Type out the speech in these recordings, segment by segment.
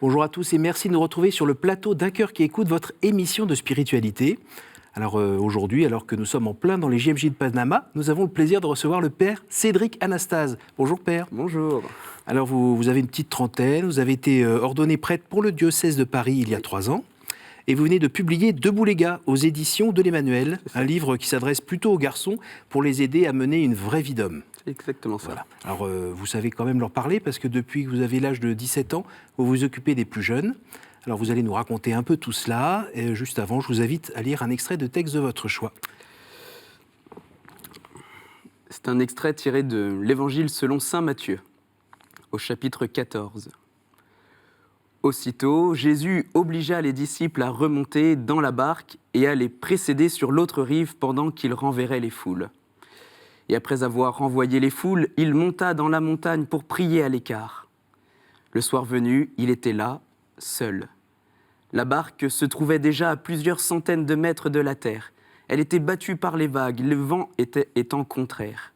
Bonjour à tous et merci de nous retrouver sur le plateau d'Un Cœur qui écoute votre émission de spiritualité. Alors aujourd'hui, alors que nous sommes en plein dans les JMJ de Panama, nous avons le plaisir de recevoir le père Cédric Anastase. Bonjour père. Bonjour. Alors vous avez une petite trentaine, vous avez été ordonné prêtre pour le diocèse de Paris il y a 3 ans. Et vous venez de publier Debout les gars aux éditions de l'Emmanuel, un livre qui s'adresse plutôt aux garçons pour les aider à mener une vraie vie d'homme. C'est exactement ça. Voilà. Alors vous savez quand même leur parler parce que depuis que vous avez l'âge de 17 ans, vous vous occupez des plus jeunes. Alors vous allez nous raconter un peu tout cela. Et juste avant, je vous invite à lire un extrait de texte de votre choix. C'est un extrait tiré de l'Évangile selon saint Matthieu, au chapitre 14. Aussitôt, Jésus obligea les disciples à remonter dans la barque et à les précéder sur l'autre rive pendant qu'il renverrait les foules. Et après avoir renvoyé les foules, il monta dans la montagne pour prier à l'écart. Le soir venu, il était là, seul. La barque se trouvait déjà à plusieurs centaines de mètres de la terre. Elle était battue par les vagues, le vent étant contraire.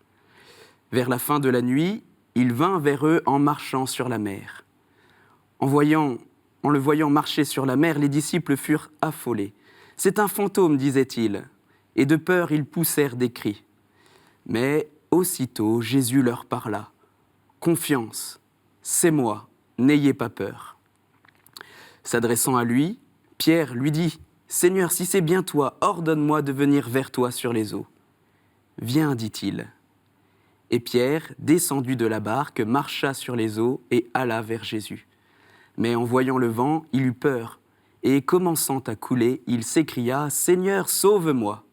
Vers la fin de la nuit, il vint vers eux en marchant sur la mer. En le voyant marcher sur la mer, les disciples furent affolés. « C'est un fantôme », disaient-ils, et de peur ils poussèrent des cris. Mais aussitôt Jésus leur parla. « Confiance, c'est moi, n'ayez pas peur. » S'adressant à lui, Pierre lui dit « Seigneur, si c'est bien toi, ordonne-moi de venir vers toi sur les eaux. »« Viens, dit-il. » Et Pierre, descendu de la barque, marcha sur les eaux et alla vers Jésus. Mais en voyant le vent, il eut peur, et commençant à couler, il s'écria « Seigneur, sauve-moi »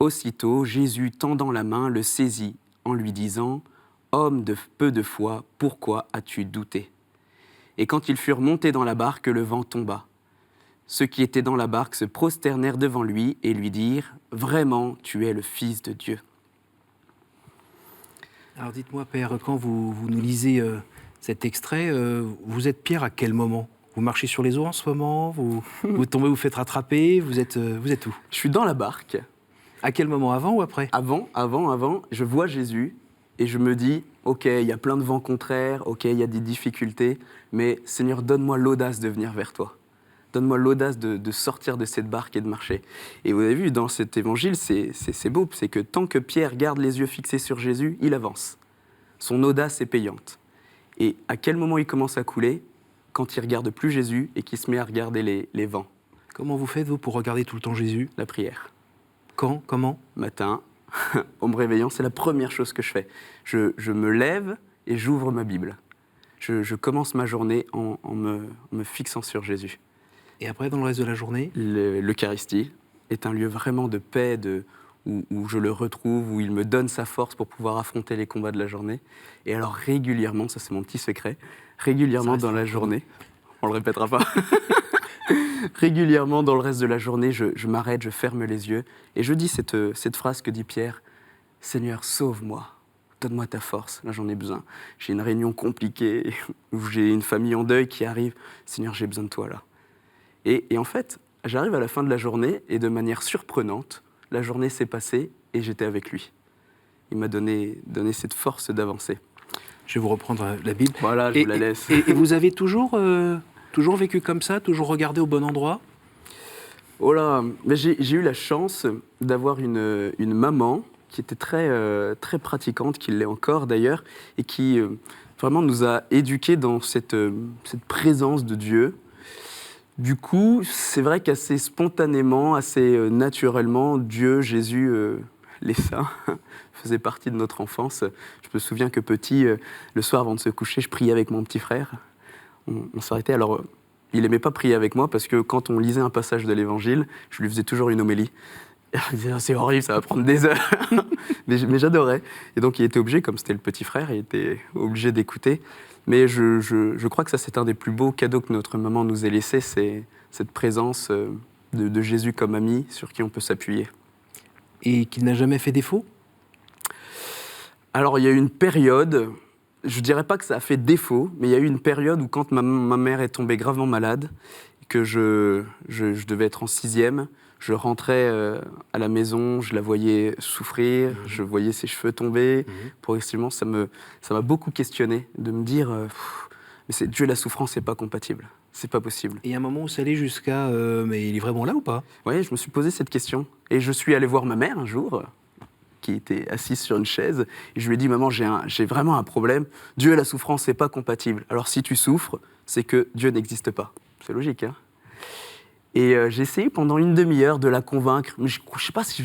Aussitôt, Jésus, tendant la main, le saisit, en lui disant « Homme de peu de foi, pourquoi as-tu douté ?» Et quand ils furent montés dans la barque, le vent tomba. Ceux qui étaient dans la barque se prosternèrent devant lui et lui dirent « Vraiment, tu es le Fils de Dieu. » Alors dites-moi père, quand vous nous lisez cet extrait, vous êtes Pierre à quel moment ? Vous marchez sur les eaux en ce moment ? Vous tombez, vous faites rattraper ? Vous êtes où ? Je suis dans la barque. À quel moment, avant ou après ? Avant, je vois Jésus et je me dis « Ok, il y a plein de vents contraires, ok, il y a des difficultés, mais Seigneur, donne-moi l'audace de venir vers toi. Donne-moi l'audace de sortir de cette barque et de marcher. » Et vous avez vu, dans cet évangile, c'est beau, c'est que tant que Pierre garde les yeux fixés sur Jésus, il avance. Son audace est payante. Et à quel moment il commence à couler ? Quand il ne regarde plus Jésus et qu'il se met à regarder les vents. Comment vous faites, vous, pour regarder tout le temps Jésus ? La prière. Quand ? Comment ? Matin, en me réveillant, c'est la première chose que je fais. Je me lève et j'ouvre ma Bible. Je commence ma journée en me fixant sur Jésus. Et après, dans le reste de la journée ? L'Eucharistie est un lieu vraiment de paix, où je le retrouve, où il me donne sa force pour pouvoir affronter les combats de la journée. Et alors régulièrement, ça c'est mon petit secret, régulièrement dans la journée, on le répétera pas, régulièrement dans le reste de la journée, je m'arrête, je ferme les yeux et je dis cette phrase que dit Pierre, « Seigneur, sauve-moi, donne-moi ta force, là j'en ai besoin. J'ai une réunion compliquée, où j'ai une famille en deuil qui arrive, Seigneur, j'ai besoin de toi là. » Et en fait, j'arrive à la fin de la journée et de manière surprenante, la journée s'est passée et j'étais avec lui. Il m'a donné cette force d'avancer. Je vais vous reprendre la Bible. Voilà, je vous la laisse. Et vous avez toujours vécu comme ça, toujours regardé au bon endroit ? Oh là, mais j'ai eu la chance d'avoir une maman qui était très pratiquante, qui l'est encore d'ailleurs, et qui vraiment nous a éduqués dans cette présence de Dieu. Du coup, c'est vrai qu'assez spontanément, assez naturellement, Dieu, Jésus, les saints, faisaient partie de notre enfance. Je me souviens que petit, le soir avant de se coucher, je priais avec mon petit frère. On s'arrêtait. Alors, il n'aimait pas prier avec moi parce que quand on lisait un passage de l'Évangile, je lui faisais toujours une homélie. Il disait, c'est horrible, ça va prendre des heures. mais j'adorais. Et donc, il était obligé, comme c'était le petit frère, il était obligé d'écouter. Mais je crois que ça, c'est un des plus beaux cadeaux que notre maman nous ait laissé, c'est cette présence de Jésus comme ami sur qui on peut s'appuyer. Et qu'il n'a jamais fait défaut ? Alors, il y a eu une période, je ne dirais pas que ça a fait défaut, mais il y a eu une période où quand ma mère est tombée gravement malade, que je devais être en 6e, je rentrais à la maison, je la voyais souffrir, je voyais ses cheveux tomber. Progressivement, ça m'a beaucoup questionné de me dire mais Dieu et la souffrance, c'est pas compatible. C'est pas possible. Et il y a un moment où ça allait jusqu'à mais il est vraiment là ou pas? Oui, je me suis posé cette question. Et je suis allé voir ma mère un jour, qui était assise sur une chaise, et je lui ai dit, maman, j'ai vraiment un problème. Dieu et la souffrance, c'est pas compatible. Alors si tu souffres, c'est que Dieu n'existe pas. C'est logique, hein? Et j'ai essayé pendant une demi-heure de la convaincre. Mais je ne sais pas si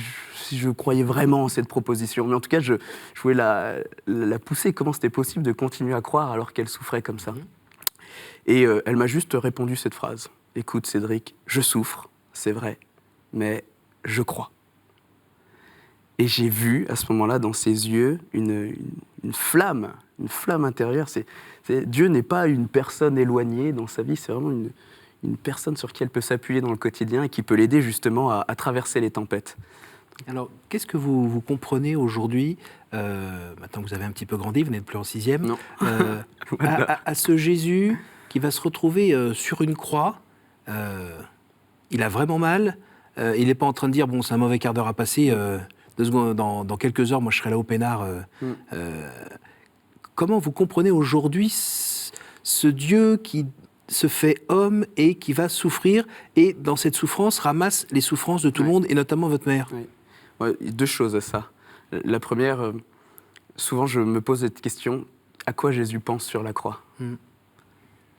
je croyais vraiment en cette proposition. Mais en tout cas, je voulais la pousser. Comment c'était possible de continuer à croire alors qu'elle souffrait comme ça? Et elle m'a juste répondu cette phrase. Écoute, Cédric, je souffre, c'est vrai, mais je crois. Et j'ai vu à ce moment-là dans ses yeux une flamme intérieure. Dieu n'est pas une personne éloignée dans sa vie, c'est vraiment une personne sur qui elle peut s'appuyer dans le quotidien et qui peut l'aider justement à traverser les tempêtes. Alors, qu'est-ce que vous comprenez aujourd'hui, maintenant que vous avez un petit peu grandi, vous n'êtes plus en 6e, Non. à ce Jésus qui va se retrouver sur une croix, il a vraiment mal, il n'est pas en train de dire, bon, c'est un mauvais quart d'heure à passer, 2 secondes, dans quelques heures, moi je serai là au peinard. Comment vous comprenez aujourd'hui ce Dieu qui se fait homme et qui va souffrir, et dans cette souffrance ramasse les souffrances de tout le monde, et notamment votre mère? Oui. Ouais, 2 choses à ça. La première, souvent je me pose cette question, à quoi Jésus pense sur la croix?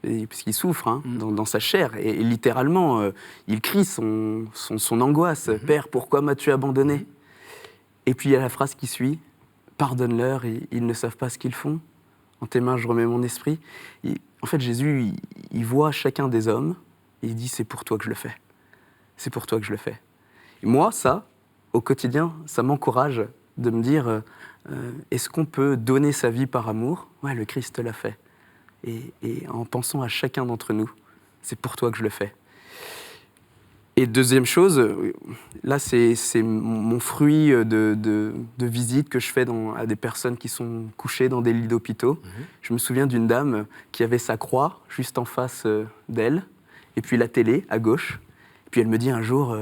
Puisqu'il souffre hein, dans sa chair, et littéralement, il crie son angoisse. Père, pourquoi m'as-tu abandonné? Et puis il y a la phrase qui suit, pardonne-leur, ils ne savent pas ce qu'ils font. En tes mains, je remets mon esprit. En fait, Jésus, il voit chacun des hommes, et il dit, c'est pour toi que je le fais. C'est pour toi que je le fais. Et moi, ça, au quotidien, ça m'encourage de me dire, est-ce qu'on peut donner sa vie par amour? Ouais, le Christ l'a fait. Et en pensant à chacun d'entre nous, c'est pour toi que je le fais. Et deuxième chose, là c'est mon fruit de visites que je fais à des personnes qui sont couchées dans des lits d'hôpitaux. Je me souviens d'une dame qui avait sa croix juste en face d'elle, et puis la télé à gauche. Et puis elle me dit un jour,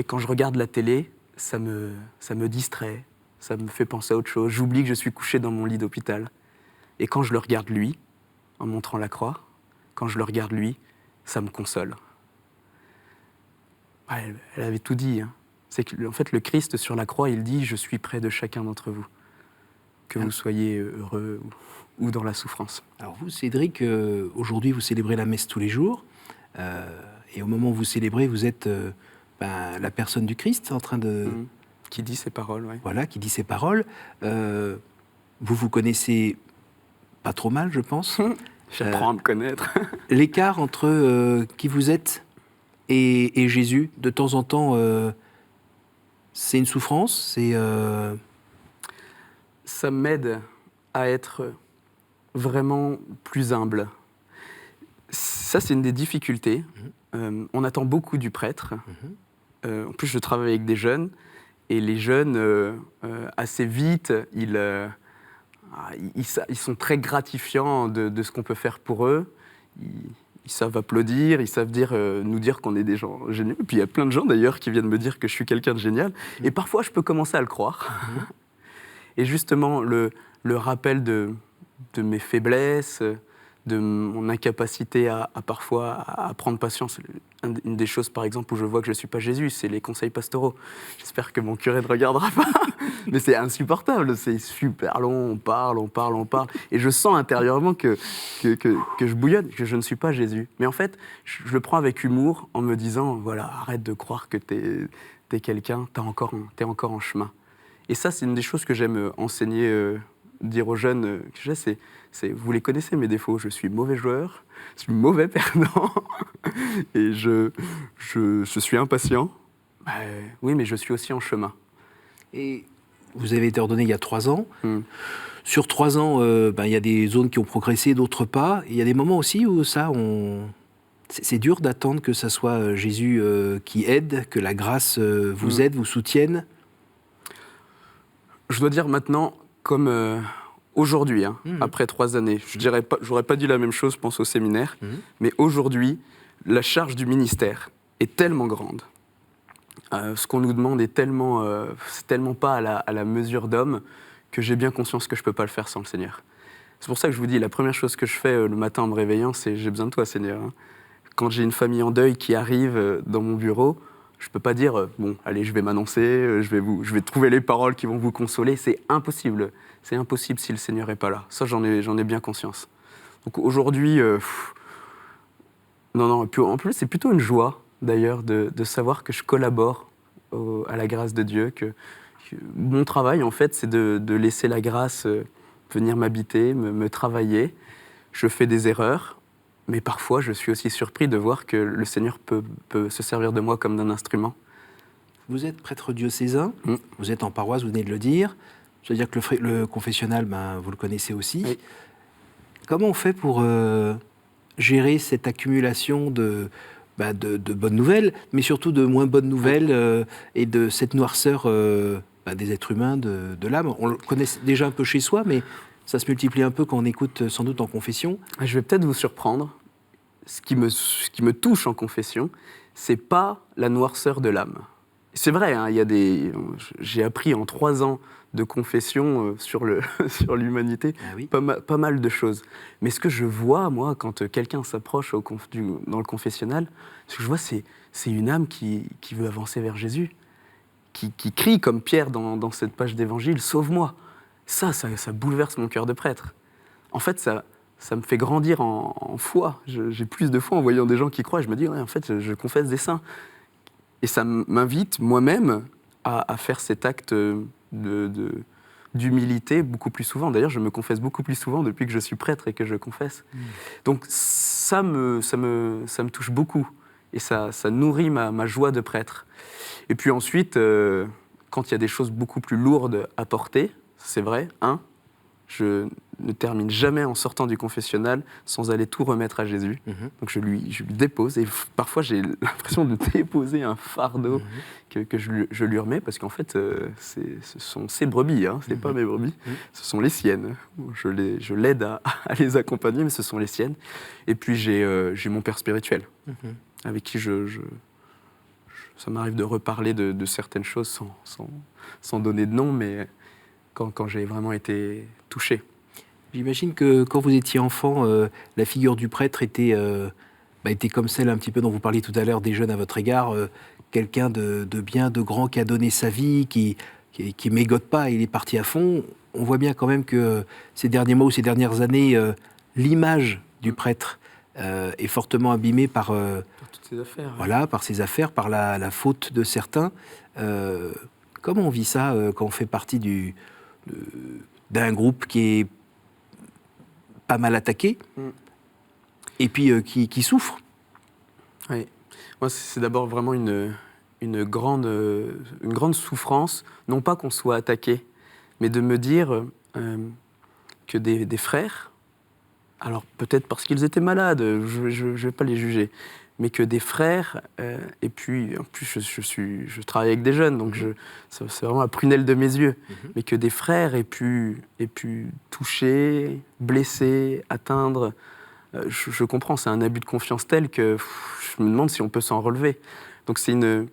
quand je regarde la télé, ça me distrait, ça me fait penser à autre chose. J'oublie que je suis couché dans mon lit d'hôpital. Et quand je le regarde lui, en montrant la croix, quand je le regarde lui, ça me console. Elle avait tout dit. Hein. C'est qu'en fait, le Christ sur la croix, il dit « Je suis près de chacun d'entre vous, que vous soyez heureux ou dans la souffrance. » Alors vous, Cédric, aujourd'hui, vous célébrez la messe tous les jours. Et au moment où vous célébrez, vous êtes la personne du Christ en train de... Qui dit ses paroles, oui. Voilà, qui dit ses paroles. Vous connaissez pas trop mal, je pense. J'apprends à me connaître. L'écart entre qui vous êtes et Jésus, de temps en temps, c'est une souffrance, Ça m'aide à être vraiment plus humble. Ça, c'est une des difficultés. On attend beaucoup du prêtre. En plus, je travaille avec des jeunes. Et les jeunes, assez vite, ils sont très gratifiants de ce qu'on peut faire pour eux. Ils savent applaudir, ils savent nous dire qu'on est des gens géniaux. Et puis il y a plein de gens d'ailleurs qui viennent me dire que je suis quelqu'un de génial. Et parfois, je peux commencer à le croire. Et justement, le rappel de mes faiblesses, de mon incapacité à parfois à prendre patience. Une des choses, par exemple, où je vois que je ne suis pas Jésus, c'est les conseils pastoraux. J'espère que mon curé ne regardera pas. Mais c'est insupportable, c'est super long, on parle. Et je sens intérieurement que je bouillonne, que je ne suis pas Jésus. Mais en fait, je le prends avec humour en me disant, voilà, arrête de croire que t'es quelqu'un, t'es encore en chemin. Et ça, c'est une des choses que j'aime enseigner, dire aux jeunes que j'ai, vous les connaissez mes défauts, je suis mauvais joueur, je suis mauvais perdant, et je suis impatient. Oui, mais je suis aussi en chemin. Et vous avez été ordonné il y a 3 ans. Sur 3 ans, il y a des zones qui ont progressé, d'autres pas. Il y a des moments aussi où c'est dur d'attendre que ça soit Jésus qui aide, que la grâce vous aide, vous soutienne. Je dois dire maintenant, comme aujourd'hui, après 3 années, j'aurais pas dit la même chose, je pense, au séminaire, mais aujourd'hui, la charge du ministère est tellement grande. Ce qu'on nous demande est tellement pas à la mesure d'homme que j'ai bien conscience que je peux pas le faire sans le Seigneur. C'est pour ça que je vous dis, la première chose que je fais le matin en me réveillant, c'est « j'ai besoin de toi, Seigneur ». Quand j'ai une famille en deuil qui arrive dans mon bureau, je ne peux pas dire « bon, allez, je vais m'annoncer, je vais trouver les paroles qui vont vous consoler ». C'est impossible. C'est impossible si le Seigneur n'est pas là. Ça, j'en ai bien conscience. Donc aujourd'hui, non, en plus, c'est plutôt une joie, d'ailleurs, de savoir que je collabore à la grâce de Dieu, que mon travail, en fait, c'est de laisser la grâce venir m'habiter, me travailler. Je fais des erreurs, mais parfois, je suis aussi surpris de voir que le Seigneur peut se servir de moi comme d'un instrument. Vous êtes prêtre diocésain, vous êtes en paroisse, vous venez de le dire. Je veux dire que le confessionnal, vous le connaissez aussi. Oui. Comment on fait pour gérer cette accumulation de bonnes nouvelles, mais surtout de moins bonnes nouvelles et de cette noirceur des êtres humains, de l'âme? On le connaît déjà un peu chez soi, mais ça se multiplie un peu quand on écoute sans doute en confession. Je vais peut-être vous surprendre. Ce qui me touche en confession, c'est pas la noirceur de l'âme. C'est vrai, hein, j'ai appris en 3 ans de confession sur l'humanité pas mal de choses. Mais ce que je vois, moi, quand quelqu'un s'approche dans le confessionnal, ce que je vois, c'est une âme qui veut avancer vers Jésus, qui crie comme Pierre dans cette page d'évangile « Sauve-moi ». Ça bouleverse mon cœur de prêtre. En fait, ça me fait grandir en foi. J'ai plus de foi en voyant des gens qui croient. Je me dis, ouais, en fait, je confesse des saints. Et ça m'invite moi-même à faire cet acte d'humilité beaucoup plus souvent. D'ailleurs, je me confesse beaucoup plus souvent depuis que je suis prêtre et que je confesse. Donc ça me touche beaucoup. Et ça nourrit ma joie de prêtre. Et puis ensuite, quand il y a des choses beaucoup plus lourdes à porter, c'est vrai, je ne termine jamais en sortant du confessionnal sans aller tout remettre à Jésus. Donc je lui dépose, et parfois j'ai l'impression de déposer un fardeau que je lui remets, parce qu'en fait, ce sont ses brebis, c'est pas mes brebis, ce sont les siennes. Je l'aide à les accompagner, mais ce sont les siennes. Et puis j'ai mon père spirituel, avec qui ça m'arrive de reparler de certaines choses sans donner de nom, mais quand j'ai vraiment été touché. J'imagine que quand vous étiez enfant, la figure du prêtre était comme celle un petit peu dont vous parliez tout à l'heure des jeunes à votre égard, quelqu'un de bien, de grand, qui a donné sa vie, qui mégote pas, il est parti à fond. On voit bien quand même que ces derniers mois ou ces dernières années, l'image du prêtre est fortement abîmée par toutes ces affaires. Voilà, par ses affaires, par la faute de certains. Comment on vit ça quand on fait partie d'un groupe qui est pas mal attaqué et puis qui souffre? Oui. Moi, c'est d'abord vraiment une grande souffrance, non pas qu'on soit attaqué, mais de me dire que des frères, alors peut-être parce qu'ils étaient malades, je ne vais pas les juger, mais que des frères, et puis en plus je travaille avec des jeunes, donc c'est vraiment la prunelle de mes yeux, mais que des frères aient pu toucher, blesser, atteindre, je comprends, c'est un abus de confiance tel que je me demande si on peut s'en relever. Donc c'est une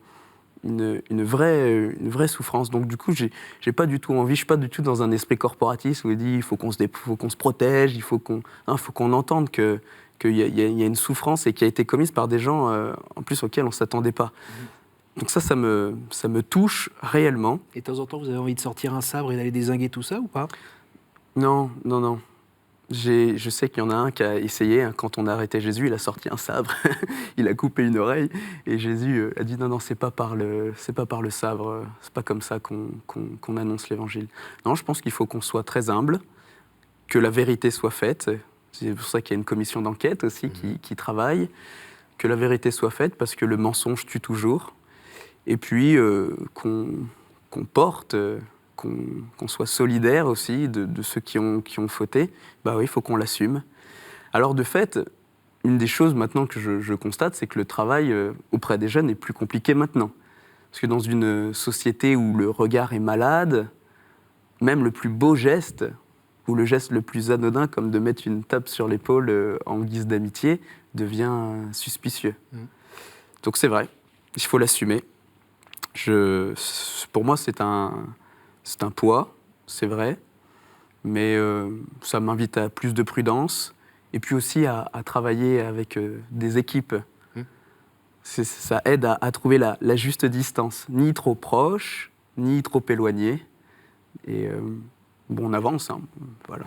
vraie souffrance. Donc du coup, j'ai pas du tout envie, je suis pas du tout dans un esprit corporatiste où il dit il faut qu'on se protège, il faut qu'on entende qu'il y a une souffrance et qui a été commise par des gens en plus auxquels on s'attendait pas. Donc ça me touche réellement. Et de temps en temps, vous avez envie de sortir un sabre et d'aller dézinguer tout ça ou pas? Non. Je sais qu'il y en a un qui a essayé, quand on a arrêté Jésus, il a sorti un sabre, il a coupé une oreille, et Jésus a dit non, c'est pas par le sabre, c'est pas comme ça qu'on annonce l'évangile. Non, je pense qu'il faut qu'on soit très humble, que la vérité soit faite. C'est pour ça qu'il y a une commission d'enquête aussi qui travaille, que la vérité soit faite, parce que le mensonge tue toujours, et puis qu'on porte... qu'on soit solidaire aussi de ceux qui ont fauté, oui, il faut qu'on l'assume. Alors de fait, une des choses maintenant que je constate, c'est que le travail auprès des jeunes est plus compliqué maintenant. Parce que dans une société où le regard est malade, même le plus beau geste, ou le geste le plus anodin, comme de mettre une tape sur l'épaule en guise d'amitié, devient suspicieux. Donc c'est vrai, il faut l'assumer. Pour moi, c'est un poids, c'est vrai, mais ça m'invite à plus de prudence et puis aussi à travailler avec des équipes. Ça aide à trouver la juste distance, ni trop proche, ni trop éloigné. Et on avance, hein, voilà.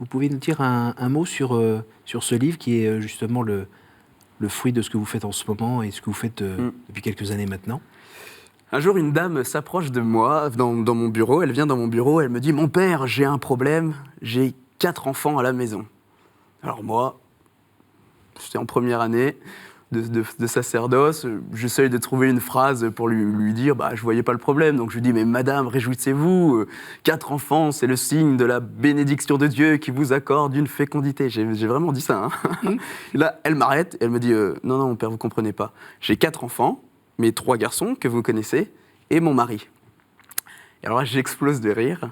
Vous pouvez nous dire un mot sur ce livre qui est justement le fruit de ce que vous faites en ce moment et ce que vous faites depuis quelques années maintenant? Un jour, une dame s'approche de moi dans mon bureau. Elle vient dans mon bureau, elle me dit « Mon père, j'ai un problème, j'ai 4 enfants à la maison. » Alors moi, j'étais en première année de sacerdoce, j'essaye de trouver une phrase pour lui dire « je voyais pas le problème ». Donc je lui dis « Mais madame, réjouissez-vous, 4 enfants, c'est le signe de la bénédiction de Dieu qui vous accorde une fécondité ». J'ai vraiment dit ça. Hein. Et là, elle m'arrête et elle me dit « Non, mon père, vous comprenez pas. J'ai 4 enfants, mes 3 garçons que vous connaissez, et mon mari. » Et alors là, j'explose de rire.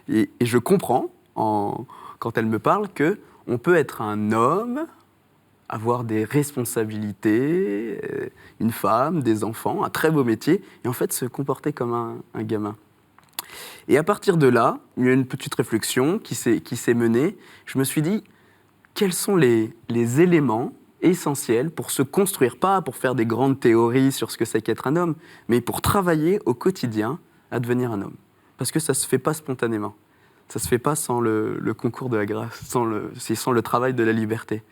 et je comprends, quand elle me parle, qu'on peut être un homme, avoir des responsabilités, une femme, des enfants, un très beau métier, et en fait se comporter comme un gamin. Et à partir de là, il y a une petite réflexion qui s'est menée. Je me suis dit, quels sont les éléments essentiels pour se construire, pas pour faire des grandes théories sur ce que c'est qu'être un homme, mais pour travailler au quotidien à devenir un homme. Parce que ça ne se fait pas spontanément. Ça ne se fait pas sans le concours de la grâce, sans le travail de la liberté.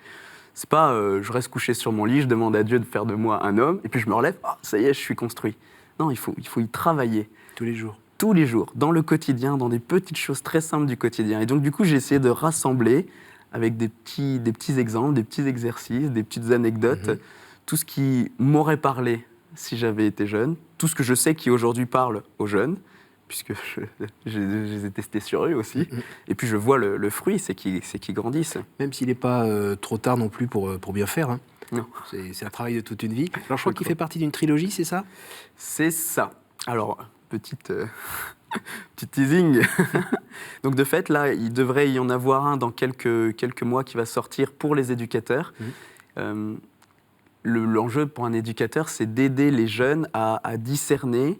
C'est pas je reste couché sur mon lit, je demande à Dieu de faire de moi un homme, et puis je me relève, ça y est, je suis construit. Non, il faut y travailler. Tous les jours. Tous les jours, dans le quotidien, dans des petites choses très simples du quotidien. Et donc du coup, j'ai essayé de rassembler avec des petits exemples, des petits exercices, des petites anecdotes, tout ce qui m'aurait parlé si j'avais été jeune, tout ce que je sais qui aujourd'hui parle aux jeunes, puisque je les ai testés sur eux aussi. Et puis je vois le fruit, c'est qu'ils grandissent. Même s'il n'est pas trop tard non plus pour bien faire. Hein. Non. C'est un travail de toute une vie. Alors je crois qu'il fait partie d'une trilogie, c'est ça? C'est ça. Alors, petit teasing. Donc de fait, là, il devrait y en avoir un dans quelques mois qui va sortir pour les éducateurs. L'enjeu pour un éducateur, c'est d'aider les jeunes à discerner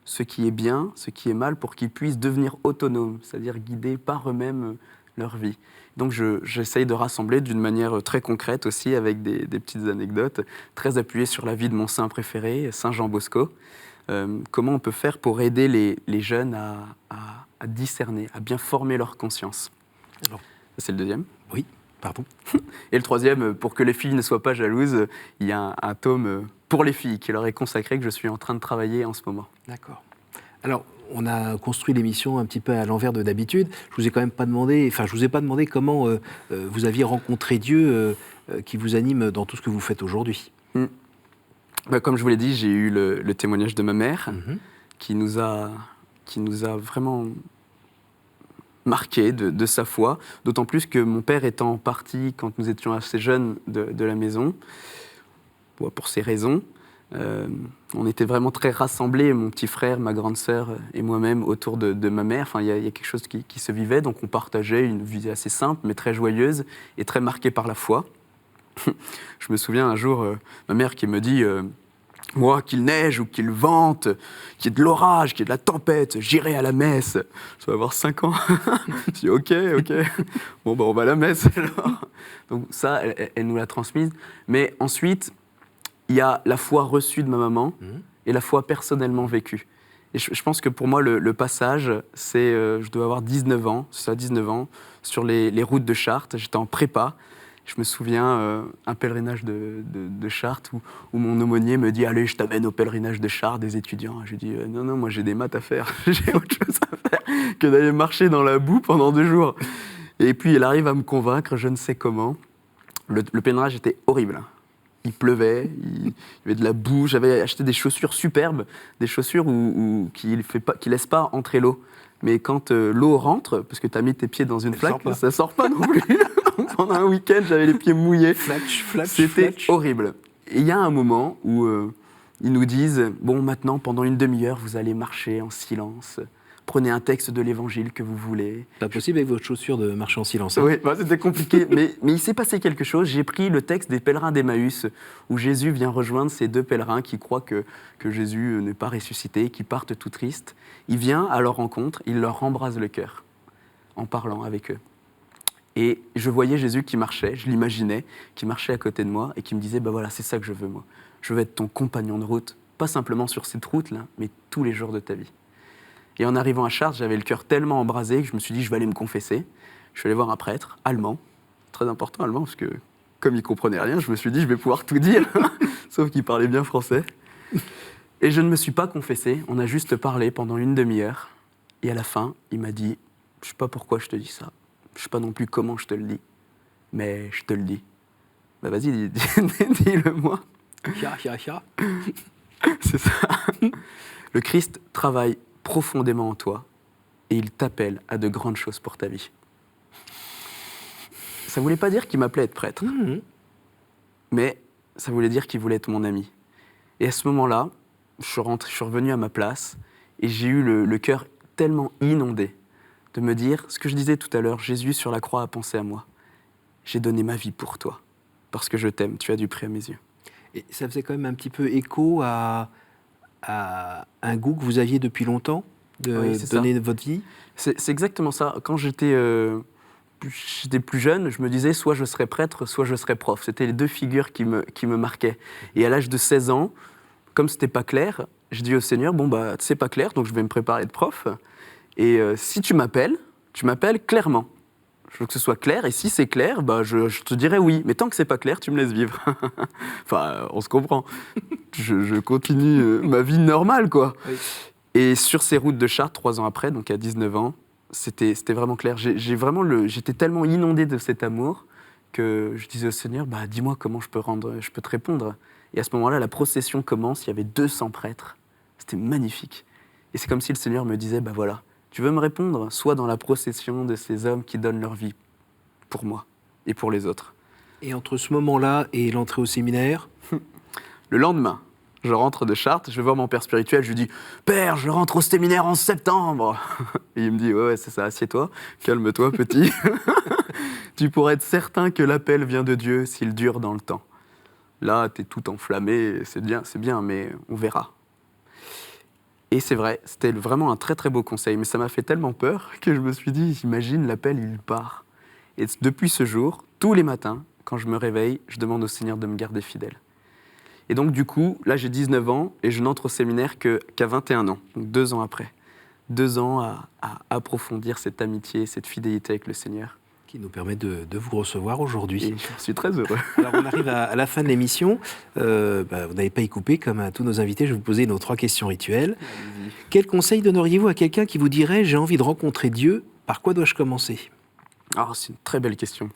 ce qui est bien, ce qui est mal, pour qu'ils puissent devenir autonomes, c'est-à-dire guidés par eux-mêmes leur vie. Donc j'essaye de rassembler d'une manière très concrète aussi, avec des petites anecdotes, très appuyées sur la vie de mon saint préféré, Saint Jean Bosco. Comment on peut faire pour aider les jeunes à discerner, à bien former leur conscience. Alors, c'est le deuxième. Oui, pardon. Et le troisième, pour que les filles ne soient pas jalouses, il y a un tome pour les filles qui leur est consacré, que je suis en train de travailler en ce moment. D'accord. Alors, on a construit l'émission un petit peu à l'envers de d'habitude. Je vous ai quand même pas demandé, je vous ai pas demandé comment vous aviez rencontré Dieu qui vous anime dans tout ce que vous faites aujourd'hui. Comme je vous l'ai dit, j'ai eu le témoignage de ma mère qui nous a vraiment marqué de sa foi, d'autant plus que mon père étant parti quand nous étions assez jeunes de la maison, pour ces raisons, on était vraiment très rassemblés, mon petit frère, ma grande sœur et moi-même, autour de ma mère. Enfin, il y a quelque chose qui se vivait, donc on partageait une vie assez simple, mais très joyeuse et très marquée par la foi. Je me souviens un jour, ma mère qui me dit moi, qu'il neige ou qu'il vente, qu'il y ait de l'orage, qu'il y ait de la tempête, j'irai à la messe. Je dois avoir 5 ans. Je dis ok. Bon, on va à la messe alors. Donc ça, elle nous l'a transmise. Mais ensuite, il y a la foi reçue de ma maman et la foi personnellement vécue. Et je pense que pour moi, le passage, c'est, je dois avoir 19 ans, c'est ça, 19 ans, sur les routes de Chartres. J'étais en prépa. Je me souviens un pèlerinage de Chartres où mon aumônier me dit « Allez, je t'amène au pèlerinage de Chartres des étudiants. » Je dis « Non, moi j'ai des maths à faire. J'ai autre chose à faire que d'aller marcher dans la boue pendant 2 jours. » Et puis elle arrive à me convaincre, je ne sais comment. Le pèlerinage était horrible. Il pleuvait, il y avait de la boue. J'avais acheté des chaussures superbes, des chaussures qui ne laissent pas entrer l'eau. Mais quand l'eau rentre, parce que tu as mis tes pieds dans une flaque, ça ne sort pas non plus. Pendant un week-end, j'avais les pieds mouillés. C'était horrible. Et il y a un moment où ils nous disent « Bon, maintenant, pendant une demi-heure, vous allez marcher en silence. Prenez un texte de l'Évangile que vous voulez. » C'est pas possible avec votre chaussure de marcher en silence. Hein. Oui, c'était compliqué. mais il s'est passé quelque chose. J'ai pris le texte des pèlerins d'Emmaüs, où Jésus vient rejoindre ces 2 pèlerins qui croient que Jésus n'est pas ressuscité, qui partent tout tristes. Il vient à leur rencontre, il leur embrase le cœur. en parlant avec eux. Et je voyais Jésus qui marchait, je l'imaginais, qui marchait à côté de moi et qui me disait, bah voilà, c'est ça que je veux moi. Je veux être ton compagnon de route, pas simplement sur cette route-là, mais tous les jours de ta vie. Et en arrivant à Chartres, j'avais le cœur tellement embrasé que je me suis dit, je vais aller me confesser. Je suis allé voir un prêtre allemand, très important allemand, parce que comme il comprenait rien, je me suis dit, je vais pouvoir tout dire, sauf qu'il parlait bien français. Et je ne me suis pas confessé, on a juste parlé pendant une demi-heure. Et à la fin, il m'a dit, je ne sais pas pourquoi je te dis ça, je ne sais pas non plus comment je te le dis, mais je te le dis. Bah vas-y, dis-le-moi. C'est ça. Le Christ travaille profondément en toi et il t'appelle à de grandes choses pour ta vie. Ça ne voulait pas dire qu'il m'appelait être prêtre, mais ça voulait dire qu'il voulait être mon ami. Et à ce moment-là, je suis revenu à ma place et j'ai eu le cœur tellement inondé de me dire, ce que je disais tout à l'heure, Jésus sur la croix a pensé à moi. J'ai donné ma vie pour toi, parce que je t'aime, tu as du prix à mes yeux. Et ça faisait quand même un petit peu écho à un goût que vous aviez depuis longtemps, de donner votre vie. C'est exactement ça. Quand j'étais plus jeune, je me disais soit je serais prêtre, soit je serais prof. C'était les deux figures qui me marquaient. Et à l'âge de 16 ans, comme c'était pas clair, je dis au Seigneur, bon bah c'est pas clair, donc je vais me préparer de prof. Et si tu m'appelles clairement. Je veux que ce soit clair, et si c'est clair, bah je te dirai oui. Mais tant que c'est pas clair, tu me laisses vivre. Enfin, on se comprend. Je continue ma vie normale, quoi. Oui. Et sur ces routes de Chartres, 3 ans après, donc à 19 ans, c'était vraiment clair. J'étais tellement inondé de cet amour que je disais au Seigneur, bah dis-moi comment je peux te répondre. Et à ce moment-là, la procession commence, il y avait 200 prêtres. C'était magnifique. Et c'est comme si le Seigneur me disait, bah voilà, tu veux me répondre, soit dans la procession de ces hommes qui donnent leur vie pour moi et pour les autres. Et entre ce moment-là et l'entrée au séminaire? Le lendemain, je rentre de Chartres, je vais voir mon père spirituel, je lui dis « Père, je rentre au séminaire en septembre !» Et il me dit « Ouais, c'est ça, assieds-toi, calme-toi, petit. Tu pourrais être certain que l'appel vient de Dieu s'il dure dans le temps. Là, t'es tout enflammé, c'est bien, mais on verra. » Et c'est vrai, c'était vraiment un très très beau conseil, mais ça m'a fait tellement peur que je me suis dit, imagine, l'appel, il part. Et depuis ce jour, tous les matins, quand je me réveille, je demande au Seigneur de me garder fidèle. Et donc du coup, là j'ai 19 ans et je n'entre au séminaire qu'à 21 ans, donc 2 ans après. 2 ans à approfondir cette amitié, cette fidélité avec le Seigneur. Qui nous permet de vous recevoir aujourd'hui. Et je suis très heureux. Alors on arrive à la fin de l'émission. Vous n'avez pas y coupé, comme à tous nos invités, je vais vous poser nos 3 questions rituelles. Allez-y. Quel conseil donneriez-vous à quelqu'un qui vous dirait « J'ai envie de rencontrer Dieu, par quoi dois-je commencer ?» Alors c'est une très belle question.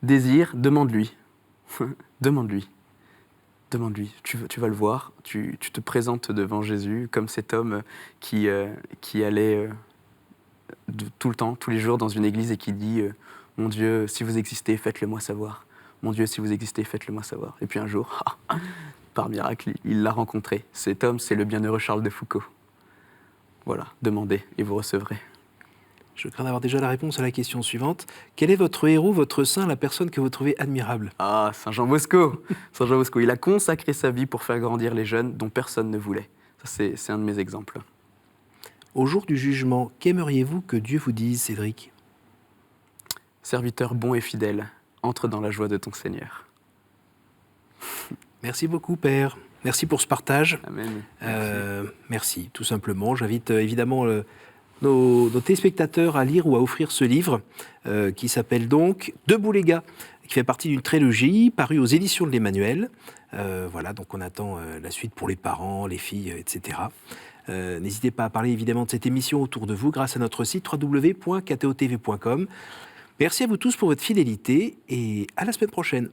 Désir, demande-lui. Demande-lui. Demande-lui. Tu vas le voir. Tu te présentes devant Jésus comme cet homme qui allait tout le temps, tous les jours dans une église et qui dit « Mon Dieu, si vous existez, faites-le moi savoir. Mon Dieu, si vous existez, faites-le moi savoir. » Et puis un jour, par miracle, il l'a rencontré. Cet homme, c'est le bienheureux Charles de Foucauld. Voilà, demandez et vous recevrez. Je crains d'avoir déjà la réponse à la question suivante. Quel est votre héros, votre saint, la personne que vous trouvez admirable? Ah, Saint Jean Bosco. Saint Jean Bosco, il a consacré sa vie pour faire grandir les jeunes dont personne ne voulait. Ça, c'est un de mes exemples. Au jour du jugement, qu'aimeriez-vous que Dieu vous dise, Cédric? Serviteur bon et fidèle, entre dans la joie de ton Seigneur. Merci beaucoup, Père. Merci pour ce partage. Amen. Merci, tout simplement. J'invite évidemment nos téléspectateurs à lire ou à offrir ce livre qui s'appelle donc « Debout les gars », qui fait partie d'une trilogie parue aux éditions de l'Emmanuel. Voilà, donc on attend la suite pour les parents, les filles, etc. N'hésitez pas à parler évidemment de cette émission autour de vous grâce à notre site www.ktotv.com. Merci à vous tous pour votre fidélité et à la semaine prochaine.